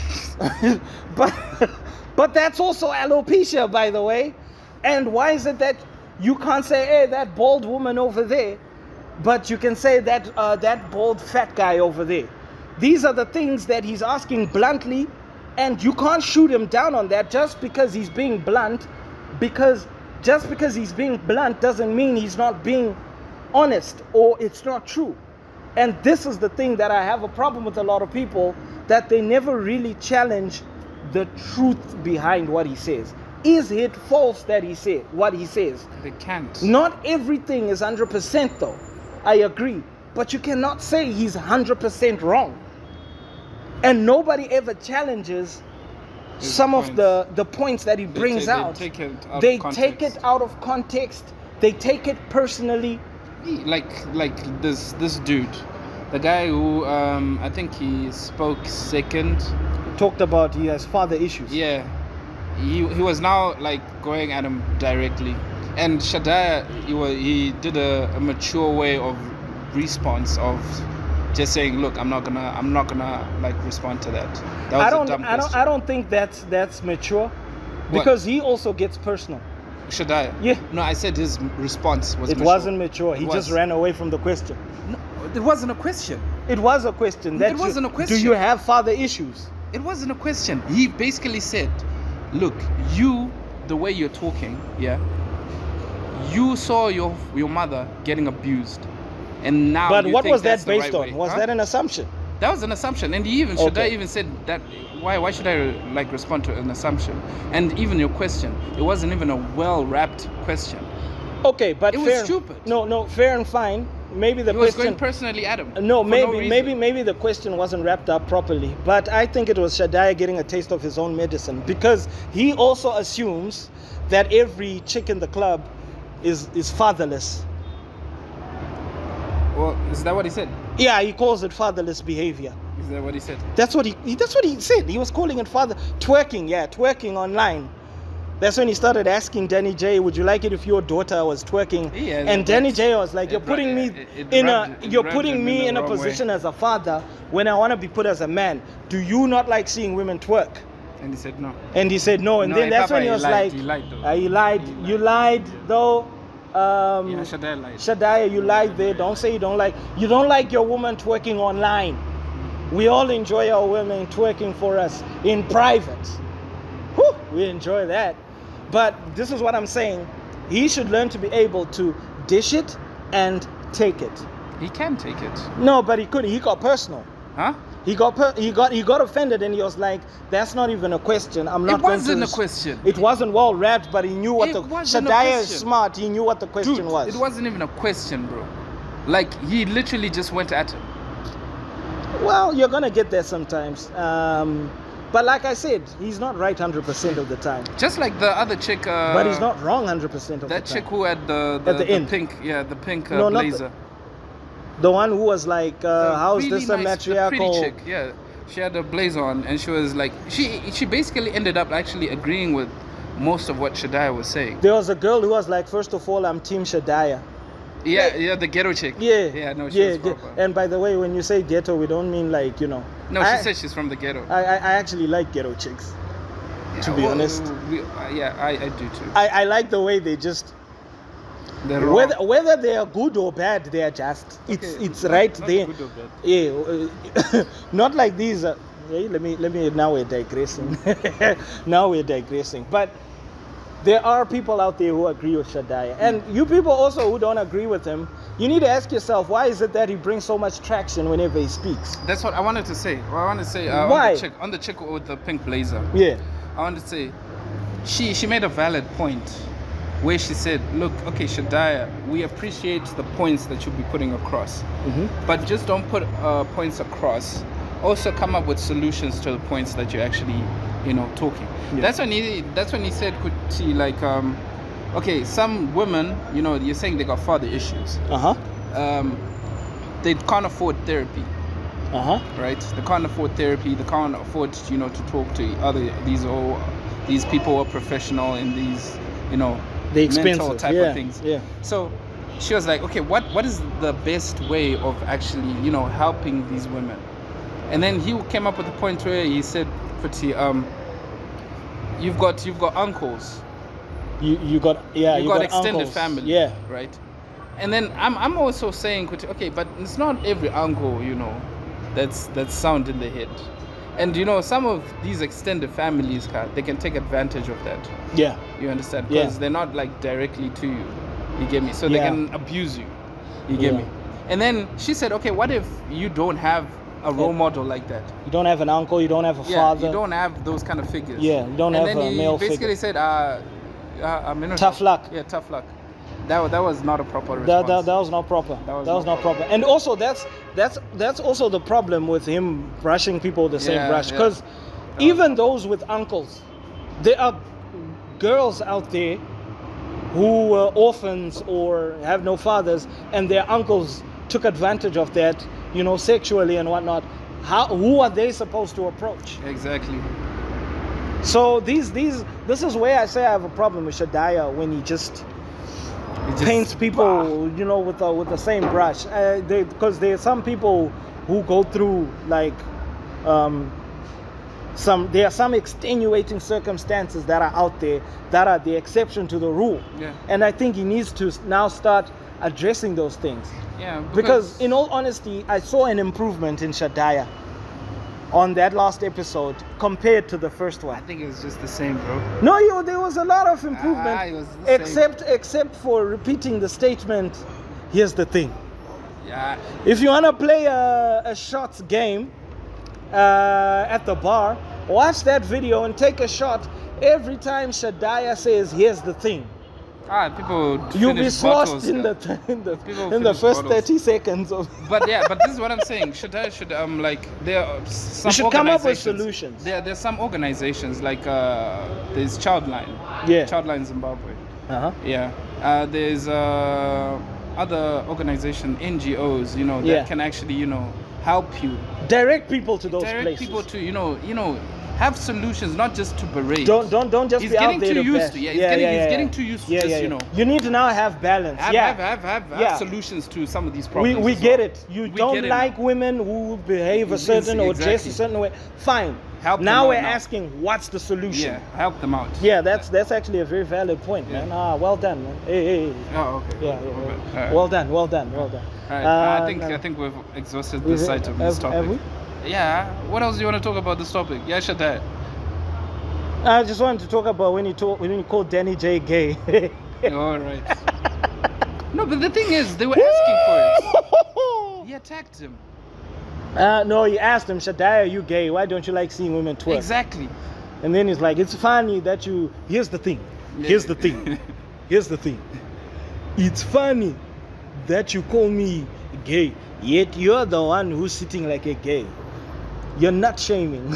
but that's also alopecia, by the way. And why is it that you can't say, hey, that bald woman over there, but you can say that that bald fat guy over there? These are the things that he's asking bluntly, and you can't shoot him down on that just because he's being blunt. Because just because he's being blunt doesn't mean he's not being honest or it's not true. And this is the thing that I have a problem with a lot of people, that they never really challenge the truth behind what he says. Is it false that he said what he says? They can't. Not everything is 100% though. I agree. But you cannot say he's 100% wrong. And nobody ever challenges some of the points that he brings out. They take it out of context. They take it personally. Like this dude, the guy who I think he spoke second. Talked about he has father issues. Yeah, he was now like going at him directly, and Shadaya he did a mature way of response of just saying, look, I'm not gonna like respond to that. That was a dumb question. I don't think that's mature, because he also gets personal. Shadaya? Yeah. No, I said his response was mature. It wasn't mature. He just ran away from the question. No, it wasn't a question. It was a question. It wasn't a question. Do you have father issues? It wasn't a question. He basically said, look, the way you're talking, yeah, you saw your mother getting abused, and now But you what think was that that's the based right on? way. Was that an assumption? That was an assumption, and Shadaya even said that. Why should I like respond to an assumption? And even your question, it wasn't even a well-wrapped question. Okay, but it was stupid. No, fair and fine. Maybe the he question was going personally at him. No, maybe the question wasn't wrapped up properly. But I think it was Shadaya getting a taste of his own medicine, because he also assumes that every chick in the club is fatherless. Well, is that what he said? Yeah, he calls it fatherless behavior. Is that what he said? That's what he said. He was calling it father twerking. Yeah, twerking online. That's when he started asking Danny J, would you like it if your daughter was twerking? Yeah, and Danny J was like, you're putting me in a position as a father when I want to be put as a man. Do you not like seeing women twerk? And he said no. And he said no. And No, then that's Papa, when he was like, he lied though. he lied. You lied though. Yeah, Shadaya lied. Shadaya, you lied there. Don't say you don't like your woman twerking online. We all enjoy our women twerking for us in private. Whew, we enjoy that. But this is what I'm saying. He should learn to be able to dish it and take it. He can take it. No, but he couldn't. He got personal. Huh? He got offended, and he was like, "That's not even a question. I'm not." It wasn't a question. It wasn't well wrapped, but he knew what It the wasn't a Shadaya is question. smart. He knew what the question Dude, was. it wasn't even a question, bro. Like, he literally just went at him. Well, you're gonna get there sometimes. But like I said, he's not right 100% of the time. Just like the other chick. But he's not wrong 100% of the time. That chick who had the end. pink, the pink No, not blazer. The one who was like, The how is really this a nice, the matriarchal? pretty chick, yeah. She had a blazer on, and she was like, she basically ended up actually agreeing with most of what Shadaya was saying. There was a girl who was like, first of all, I'm Team Shadaya. Yeah, the ghetto chick. Yeah. Yeah, no, she was proper. And by the way, when you say ghetto, we don't mean like, No, she said she's from the ghetto. I actually like ghetto chicks, to be honest. I do too. I like the way they just, They're raw. whether they are good or bad, they are just, it's right not there. good or bad. Yeah, not like these. Hey, let me. Now we're digressing. Now we're digressing. But there are people out there who agree with Shadaya, and you people also who don't agree with him. You need to ask yourself, why is it that he brings so much traction whenever he speaks? That's what I wanted to say. Well, I wanted to say Why? on the chick with the pink blazer. Yeah. I wanted to say she made a valid point where she said, look, okay, Shadaya, we appreciate the points that you'll be putting across, but just don't put points across. Also come up with solutions to the points that you're actually, talking. Yeah. That's when he said, Kuti, like, okay, some women, you're saying they got father issues. They can't afford therapy. Right? They can't afford therapy. They can't afford, to talk to these people who are professional in these, The expensive mental type of things. Yeah. So she was like, okay, what is the best way of actually, helping these women? And then he came up with a point where he said, Kuti, you've got uncles. You got extended uncles. family. Yeah. Right. And then I'm also saying, Kuti, okay, but it's not every uncle, that's sound in the head. And some of these extended families, they can take advantage of that. Yeah. You understand? Because they're not like directly to you. You get me? So they can abuse you. You get me? And then she said, okay, what if you don't have a role model like that? You don't have an uncle, you don't have a father. You don't have those kind of figures. Yeah, you don't have a male figure. And then he basically said, tough luck. Yeah, tough luck. That was not a proper response. That was not proper. That was not proper. And also that's also the problem with him brushing people with the same brush. Because even those with uncles, there are girls out there who were orphans or have no fathers, and their uncles took advantage of that, sexually and whatnot. Who are they supposed to approach? Exactly. So this is where I say I have a problem with Shadaya, when he just paints people, with the same brush. Because there are some people who go through like there are some extenuating circumstances that are out there that are the exception to the rule. Yeah. And I think he needs to now start addressing those things. Yeah. Because in all honesty, I saw an improvement in Shadaya on that last episode compared to the first one. I think it was just the same, bro. No, there was a lot of improvement, it was the same. except for repeating the statement, here's the thing. Yeah. If you want to play a shots game at the bar, watch that video and take a shot every time Shadaya says, here's the thing. People You'll be sloshed bottles, in the first bottles. 30 seconds of. But this is what I'm saying. Shadaya should there are some. You should come up with organizations- solutions. There's some organizations like there's Childline. Yeah. Childline Zimbabwe. Uh-huh. Yeah. There's other organization, NGOs, that Yeah. can actually, help you. Direct people to those Direct places. people to, have solutions, not just to berate. Don't just He's be getting out there too to used bash. to. Yeah, he's getting too used to just, You need to now have balance. have Yeah. solutions to some of these problems. We as get well. it. You We don't get it like now. women who behave a certain or dress a Exactly. certain way. Fine. Help them now out we're now. asking, what's the solution? Yeah, help them out. Yeah, that's actually a very valid point, man. Well done, man. Hey. Oh, okay. Yeah. Alright. Well done. All right. I think we've exhausted this side of this topic. Have we? Yeah. What else do you want to talk about this topic? Yeah, Shadaya. I just wanted to talk about when you called Danny J gay. All right. No, but the thing is, they were asking for it. He attacked him. No, he asked him, Shadaya, are you gay? Why don't you like seeing women twerk? Exactly. And then he's like, it's funny that you... Here's the thing. Here's the thing. It's funny that you call me gay, yet you're the one who's sitting like a gay. You're not shaming.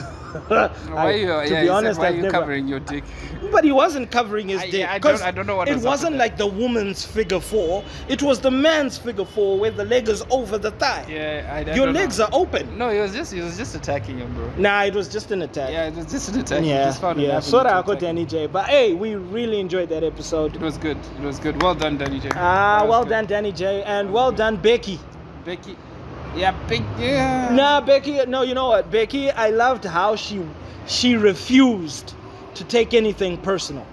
Why are you covering your dick? But he wasn't covering his dick. I don't know what it was up wasn't with like the woman's figure four. It was the man's figure four where the leg is over the thigh. Yeah, I Your don't legs know. are open. No, he was just attacking him, bro. Nah, it was just an attack. Yeah, it was just an attack. He Yeah, just found an avenue Sorry, to I got attack him. Danny J. But hey, we really enjoyed that episode. It was good. Well done, Danny J. Well done, Danny J. And well done, Becky. Becky. Yeah, Becky. Yeah. Nah, Becky. No, you know what, Becky? I loved how she refused to take anything personal.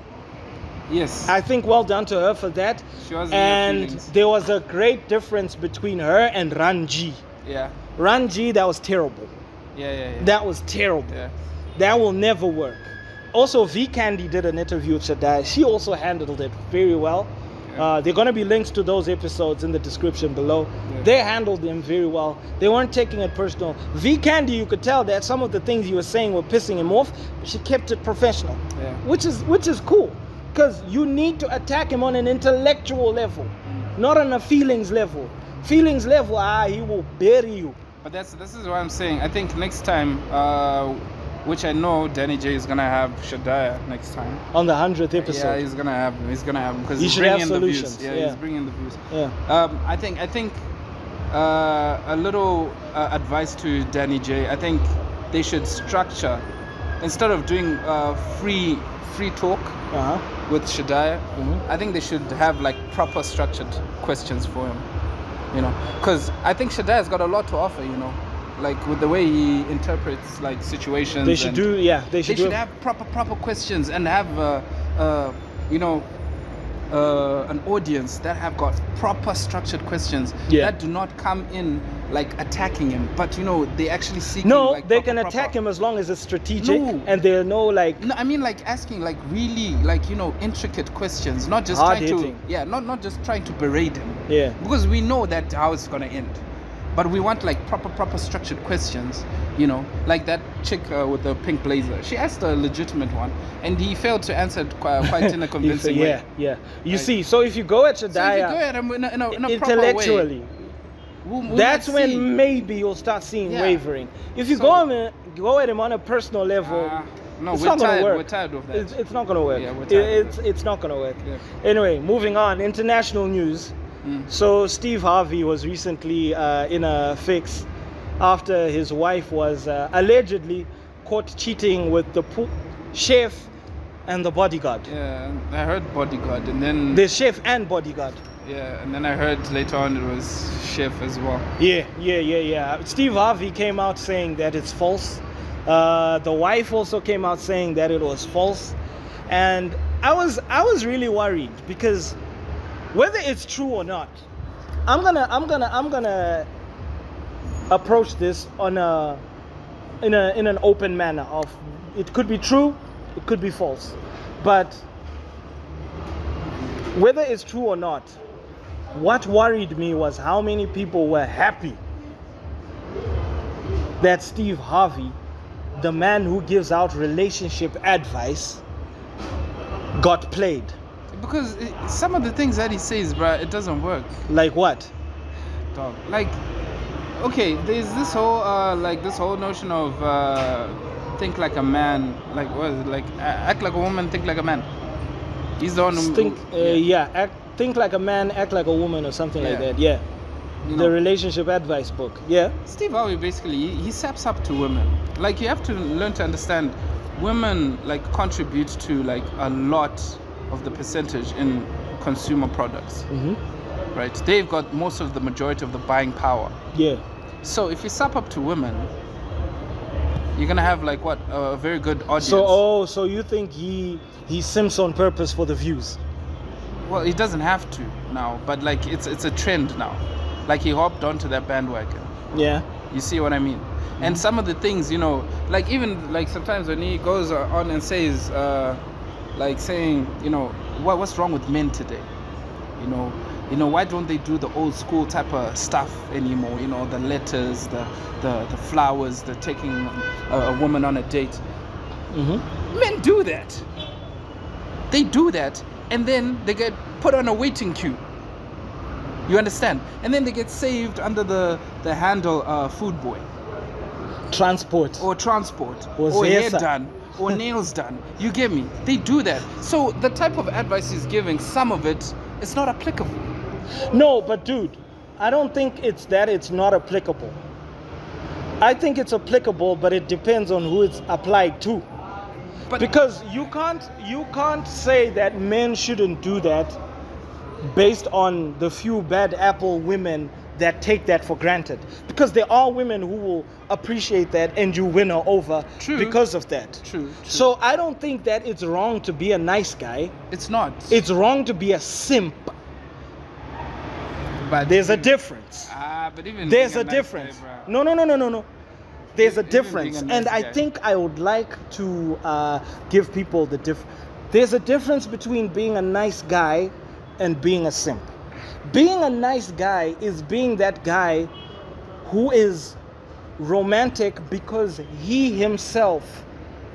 Yes. I think well done to her for that. She wasn't in her And feelings. there was a great difference between her and Ranji. Yeah. Ranji, that was terrible. Yeah. That was terrible. Yeah. That will never work. Also, V Candy did an interview with Shadaya. She also handled it very well. Yeah. There are going to be links to those episodes in the description below. Yeah. They handled them very well. They weren't taking it personal. V Candy, you could tell that some of the things you were saying were pissing him off, but she kept it professional. Yeah. Which is cool. Because you need to attack him on an intellectual level, not on a feelings level. Feelings level, he will bury you. But this is what I'm saying. I think next time, which I know Danny J is gonna have Shadaya next time. On the 100th episode. Yeah, he's gonna have him because He he's should have bringing the views. solutions, Yeah, yeah. he's bringing the views. Yeah. I think a little advice to Danny J. I think they should structure instead of doing free talk Uh-huh. with Shadaya. Mhm. I think they should have like proper structured questions for him. Because I think Shadaya's got a lot to offer. Like with the way he interprets like situations. They should do, yeah. They They should, should have proper questions and have an audience that have got proper structured questions that do not come in like attacking him, but they actually seek. No, like, they proper, can proper. attack him as long as it's strategic, No. and they'll know like. No, I mean like asking like really like intricate questions, not just Hard trying to hitting. not just trying to berate him. Yeah. Because we know that how it's gonna end, but we want like proper structured questions. Like that chick with the pink blazer. She asked a legitimate one, and he failed to answer it quite in a convincing way. Yeah. You Like- see, so if you go at So if you Shadaya go at him in a proper way, intellectually, we'll that's not when see. maybe you'll start seeing Yeah. wavering. If you So- go at him on a personal level, no, it's we're not gonna tired. work. We're tired of that. It's not gonna work. Yeah, we're tired of It's not gonna work. Yeah. Anyway, moving on. International news. So Steve Harvey was recently in a fix after his wife was allegedly caught cheating with the chef and the bodyguard. Yeah, I heard bodyguard, and then The chef and bodyguard. and then I heard later on it was chef as well. Yeah. Steve Harvey came out saying that it's false. The wife also came out saying that it was false, and I was really worried because whether it's true or not, I'm gonna approach this in an open manner of it could be true, it could be false, but whether it's true or not, what worried me was how many people were happy that Steve Harvey, the man who gives out relationship advice, got played. Because some of the things that he says, bruh, it doesn't work. Like what? Dog. Like, okay, there's this whole notion of think like a man, like what is it, like act like a woman, think like a man. He's the one who Think, yeah. act Think Like a Man, Act Like a Woman, or something like Yeah. that. Yeah. You The know, relationship advice book. Yeah. Steve Harvey basically he saps up to women. Like you have to learn to understand, women like contribute to like a lot of the percentage in consumer products. Mm-hmm. Right? They've got most of the majority of the buying power. Yeah. So if you sap up to women, you're gonna have like what, a very good audience. So you think he simps on purpose for the views? Well, he doesn't have to now, but like it's a trend now. Like he hopped onto that bandwagon. Yeah. You see what I mean? And some of the things, you know, like even like sometimes when he goes on and says, like saying, you know, what's wrong with men today? You know, why don't they do the old school type of stuff anymore? You know, the letters, the flowers, the taking a woman on a date. Mm-hmm. Men do that. They do that, and then they get put on a waiting queue. You understand? And then they get saved under the handle food boy. Transport. Or transport. Or hair zesa. done. Or nails done. You get me? They do that. So the type of advice he's giving, some of it, it's not applicable. No, but dude, I don't think it's that it's not applicable. I think it's applicable, but it depends on who it's applied to. But Because you can't say that men shouldn't do that based on the few bad apple women that take that for granted. Because there are women who will appreciate that and you win her over True. because of that. True. So I don't think that it's wrong to be a nice guy. It's not. It's wrong to be a simp. But There's a difference. but even There's being a nice difference. guy, bro. No. There's a Even being difference. a nice And I guy. think I would like to give people the difference. There's a difference between being a nice guy and being a simp. Being a nice guy is being that guy who is romantic because he himself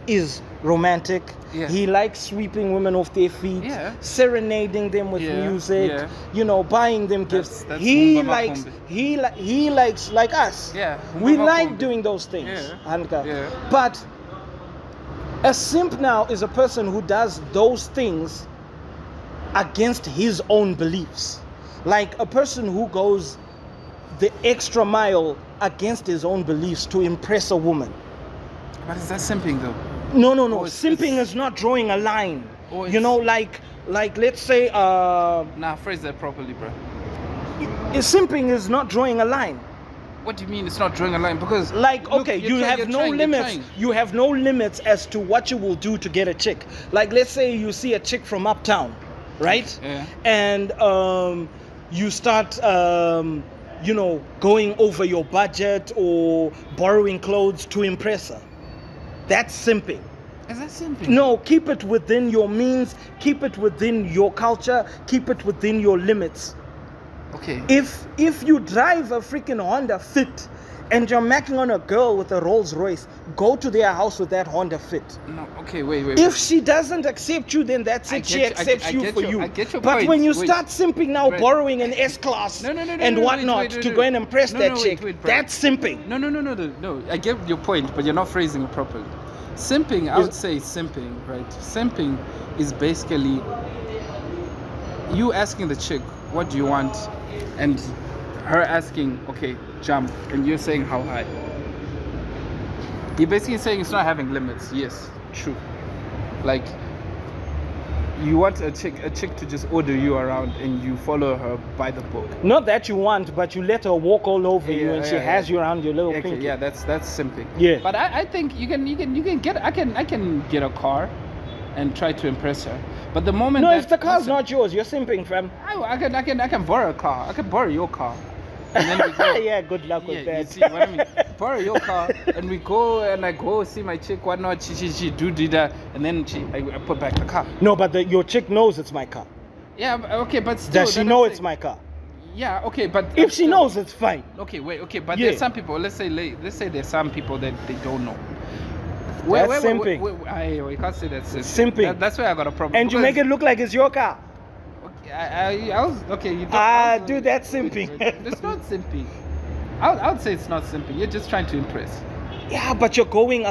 is romantic. Yeah. He likes sweeping women off their feet, Yeah. serenading them with Yeah, music, yeah. you know, buying them gifts. That's He Mumba likes Makumbi. he likes like us. Yeah, We Mumba like Makumbi. doing those things. Yeah, Anka. yeah. But a simp now is a person who does those things against his own beliefs. Like a person who goes the extra mile against his own beliefs to impress a woman. But is that simping though? No. Or Simping it's- is not drawing a line. Or You know, it's- like let's say Nah, phrase that properly, bro. simping is not drawing a line. What do you mean it's not drawing a line? Because Like, look, okay, you're you trying- have you're no trying, you're limits. trying. You have no limits as to what you will do to get a chick. Like, let's say you see a chick from uptown, right? Yeah. And you start, you know, going over your budget or borrowing clothes to impress her. That's simping. Is that simping? No, keep it within your means. Keep it within your culture. Keep it within your limits. Okay. If you drive a freaking Honda Fit and you're macking on a girl with a Rolls Royce, go to their house with that Honda Fit. No. Okay. Wait. If she doesn't accept you, then that's I it. She get you- I accepts get you for your- you. I get your But point. when you Wait. start simping now, Right. borrowing an S-Class No, and wait, whatnot wait, to go and impress No, that no, wait, chick, wait, bro. that's simping. No. I get your point, but you're not phrasing it properly. Simping, I would say simping, right? Simping is basically you asking the chick, what do you want? And her asking, okay, jump. And you're saying how high? You're basically saying it's not having limits. Yes, true. Like, you want a chick to just order you around and you follow her by the book. Not that you want, but you let her walk all over you Yeah, and she yeah, has yeah. you around your little Okay, pinky. yeah, that's simping. Yeah. But I think you can get I can get a car and try to impress her. But the moment No, that, if the car's listen, not yours, you're simping, fam. I can borrow a car. I can borrow your car. And then we go. Yeah, good luck with Yeah, you that. see what I mean? Borrow your car and we go and I go see my chick, whatnot. She do that, and then I put back the car. No, but your chick knows it's my car. Yeah, okay, but still. Does she then know I'm it's saying- my car? Yeah, okay, but If she still- knows, it's fine. Okay, wait, okay, but Yeah. there's some people. Let's say there's some people that they don't know. That's simping. You can't say that's Simping. That's where I got a problem. And you make it look like it's your car. Okay, I was okay. You don't, Dude, that's simping. It's not simping. I would say it's not simping. You're just trying to impress. Yeah, but you're going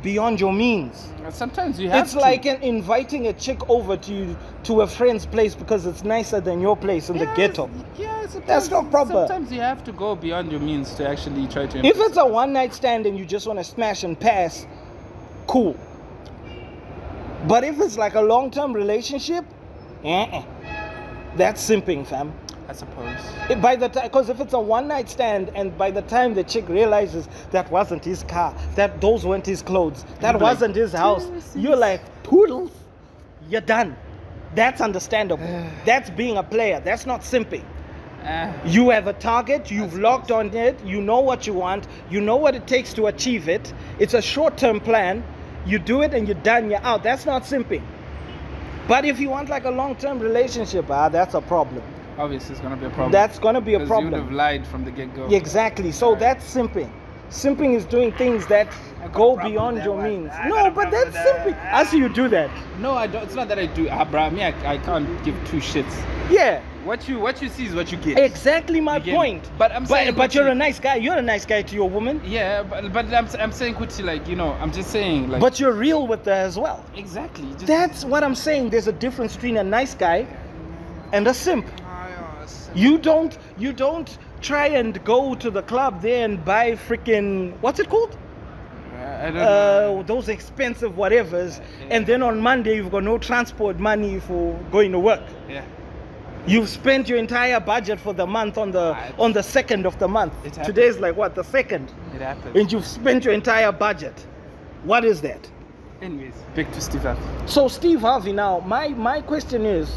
beyond your means. Sometimes you have It's to. like inviting a chick over to a friend's place because it's nicer than your place in the ghetto. Yeah, sometimes, That's not proper. Sometimes you have to go beyond your means to actually try to. If it's a one-night stand and you just want to smash and pass, cool. But if it's like a long-term relationship, that's simping, fam. I suppose. By the time, because if it's a one-night stand, and by the time the chick realizes that wasn't his car, that those weren't his clothes, that You're like, wasn't his house, you're like, poodles, you're done. That's understandable. That's being a player. That's not simping. You have a target, you've locked on it, you know what you want, you know what it takes to achieve it. It's a short-term plan. You do it and you're done, you're out. That's not simping. But if you want like a long-term relationship, that's a problem. Obviously, it's gonna be a problem. That's gonna be a Because problem. you would have lied from the get-go. Exactly. So that's simping. Simping is doing things that go beyond your means. No, but that's simping. I see you do that. No, I don't. It's not that I do. Bro, me, I can't give two shits. Yeah. What you see is what you get. Exactly my You get me? point. But I'm saying, but you're Kuti- a nice guy. You're a nice guy to your woman. Yeah, but I'm saying, Kuti, like, you know, I'm just saying, like. But you're real with her as well. Exactly. Just, That's what I'm saying. There's a difference between a nice guy and a simp. You don't try and go to the club there and buy freaking, what's it called? I don't know. Those expensive whatevers, and then on Monday you've got no transport money for going to work. Yeah. You've spent your entire budget for the month on the second of the month. It happens. Today's like what, the second? It happens. And you've spent your entire budget. What is that? Anyways, big to Steve Harvey. So Steve Harvey, now my question is,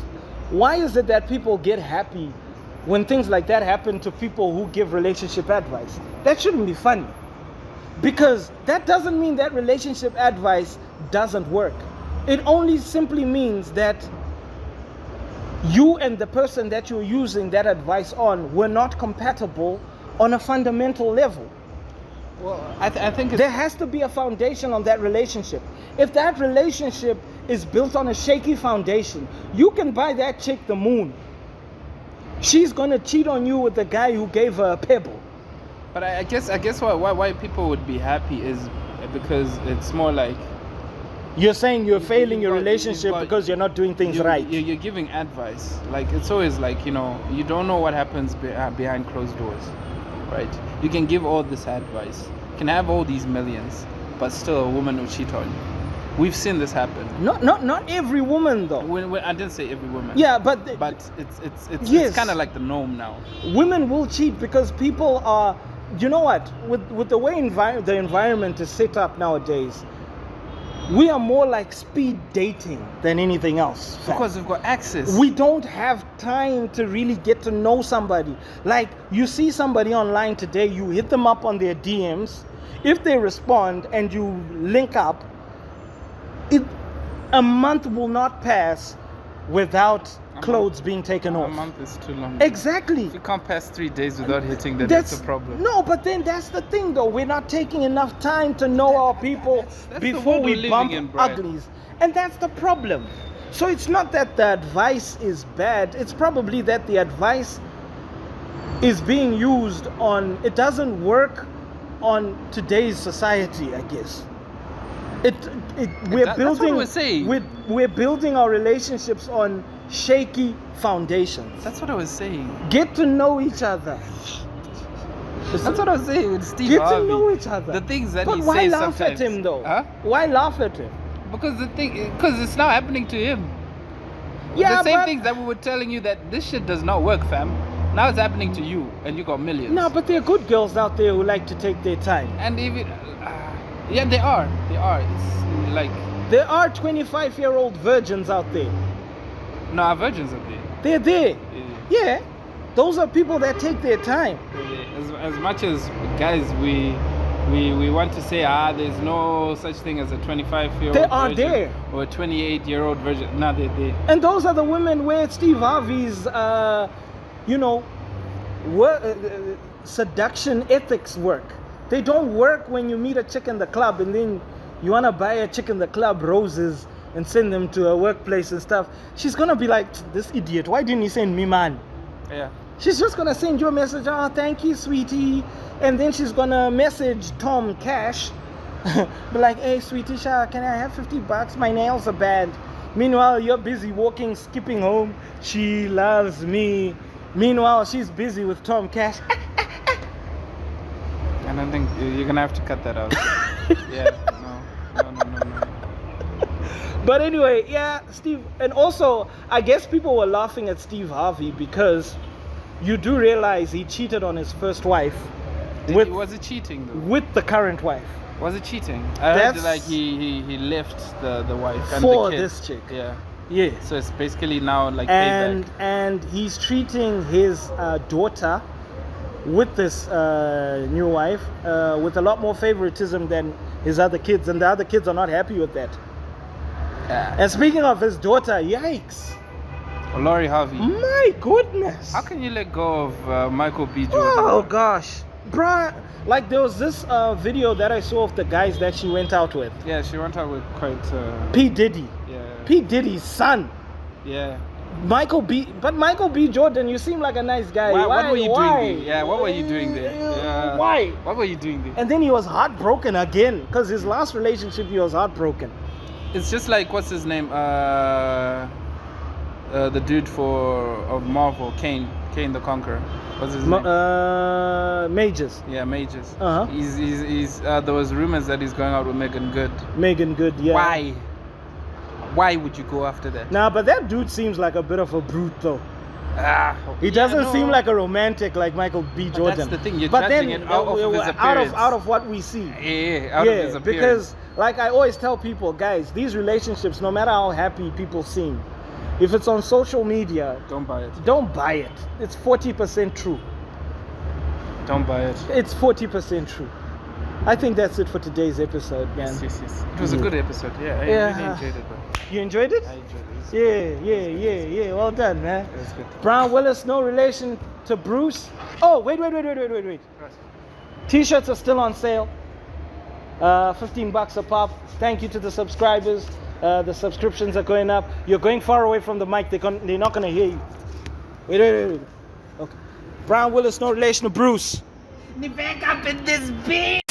why is it that people get happy when things like that happen to people who give relationship advice? That shouldn't be funny. Because that doesn't mean that relationship advice doesn't work. It only simply means that you and the person that you're using that advice on were not compatible on a fundamental level. Well, I think it's, There has to be a foundation on that relationship. If that relationship is built on a shaky foundation, you can buy that chick the moon. She's gonna cheat on you with the guy who gave her a pebble. but I guess why people would be happy is because it's more like You're saying you're You- failing your you've got- relationship you've got- because you're not doing things right. You're giving advice. Like, it's always like, you know, you don't know what happens behind closed doors, right? You can give all this advice, you can have all these millions, but still a woman will cheat on you. We've seen this happen. Not every woman though. When I didn't say every woman. Yeah, but it's Yes. kind of like the norm now. women will cheat because people are, you know what, with the way the environment is set up nowadays, we are more like speed dating than anything else, fam. Because we've got access. We don't have time to really get to know somebody. Like, you see somebody online today, you hit them up on their DMs. If they respond and you link up, a month will not pass without clothes being taken A off. month is too long. Exactly. If you can't pass 3 days without hitting, then that's a problem. No, but then that's the thing though. We're not taking enough time to know our people That's the before world we're we living bump in, Brian. uglies. And that's the problem. So it's not that the advice is bad. It's probably that the advice is being used on, it doesn't work on today's society, I guess. We're That's building, what we're saying. we're building our relationships on shaky foundations. That's what I was saying. Get to know each other. That's what I was saying with Steve Get Harvey. to know each other. The things that But he why says laugh sometimes. at him though? Huh? Why laugh at him? Because it's now happening to him. Yeah, the same but, things that we were telling you that this shit does not work, fam. Now it's happening to you, and you got millions. No, but there are good girls out there who like to take their time. And even yeah, they are. It's like There are 25-year-old virgins out there. no, our virgins are there. They're there. Yeah. Yeah. Those are people that take their time. As much as guys, we want to say there's no such thing as a 25-year-old They are virgin there. or a 28-year-old virgin. No, they're there. And those are the women where Steve Harvey's, seduction ethics work. They don't work when you meet a chick in the club and then you want to buy a chick in the club roses and send them to her workplace and stuff. She's going to be like, this idiot, why didn't he send me man? Yeah. She's just going to send you a message, oh, thank you, sweetie. And then she's going to message Tom Cash Be like, hey, sweetie, Sha, can I have $50? My nails are bad. Meanwhile, you're busy walking, skipping home. She loves me. Meanwhile, she's busy with Tom Cash. I don't think you're gonna have to cut that out. Yeah, no. But anyway, yeah, Steve. And also, I guess people were laughing at Steve Harvey because you do realize he cheated on his first wife. Was it cheating though? With the current wife. Was it cheating? I heard like he left the wife and for the kid. this chick. Yeah. Yeah. So it's basically now like and payback. and he's treating his daughter with this new wife with a lot more favoritism than his other kids, and the other kids are not happy with that. And speaking of his daughter, yikes! Laurie Harvey. My goodness! How can you let go of Michael B. Jordan? Oh gosh, bruh! Like there was this video that I saw of the guys that she went out with. Yeah, she went out with quite. P. Diddy. Yeah. P. Diddy's son. Yeah. Michael B. Jordan, you seem like a nice guy. What were you doing there? Yeah, what were you doing there? Yeah. Why? What were you doing there? And then he was heartbroken again because his last relationship he was heartbroken. It's just like what's his name? The dude of Marvel, Kane the Conqueror. What's his name? Majors. Yeah, Majors. Uh-huh. He's there was rumors that he's going out with Megan Good. Megan Good, yeah. Why? Why would you go after that? Nah, but that dude seems like a bit of a brute though. He Yeah, doesn't seem no. like a romantic like Michael B. But Jordan. that's the thing, you're but judging then it out of his appearance. out of what we see. Yeah, out of his appearance. Because like I always tell people, guys, these relationships, no matter how happy people seem, if it's on social media, Don't buy it. don't buy it. It's 40% true. Don't buy it. It's 40% true. I think that's it for today's episode, man. Yes. It was a good episode. Yeah, I Yeah. really enjoyed it, bro. You enjoyed it? I enjoyed it. Yeah. Well done, man. It was good. Brown Willis, no relation to Bruce. Oh, wait. T-shirts are still on sale. $15 a pop. Thank you to the subscribers. The subscriptions are going up. You're going far away from the mic. They're not going to hear you. Wait. Okay. Brown Willis, no relation to Bruce. Back up in this bitch.